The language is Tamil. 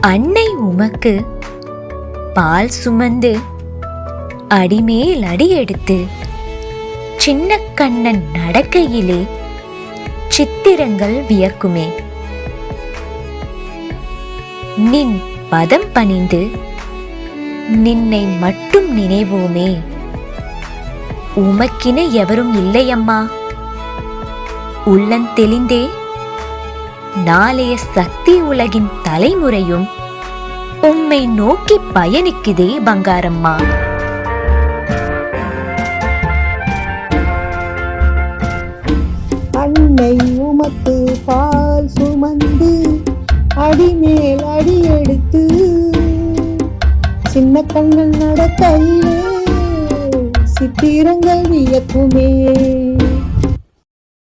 அன்னை உமக்கு பால் சுமந்து அடிமேல் அடி எடுத்து சின்ன கண்ணன் நடக்கையிலே சித்திரங்கள் வியக்குமே. நின் பதம் பணிந்து நின்னை மட்டும் நினைவோமே. உமக்கின எவரும் இல்லையம்மா. உள்ளந்தெளிந்தே நாளைய சக்தி உலகின் தலைமுறையும் உம்மை நோக்கி பயணிக்குதே பங்காரம்மா. அன்னை உமக்கு பால் சுமந்து அடிமேல் அடி எடுத்து சின்ன கண்ணன் நடக்கையிலே சித்திரங்கள் வியக்குமே.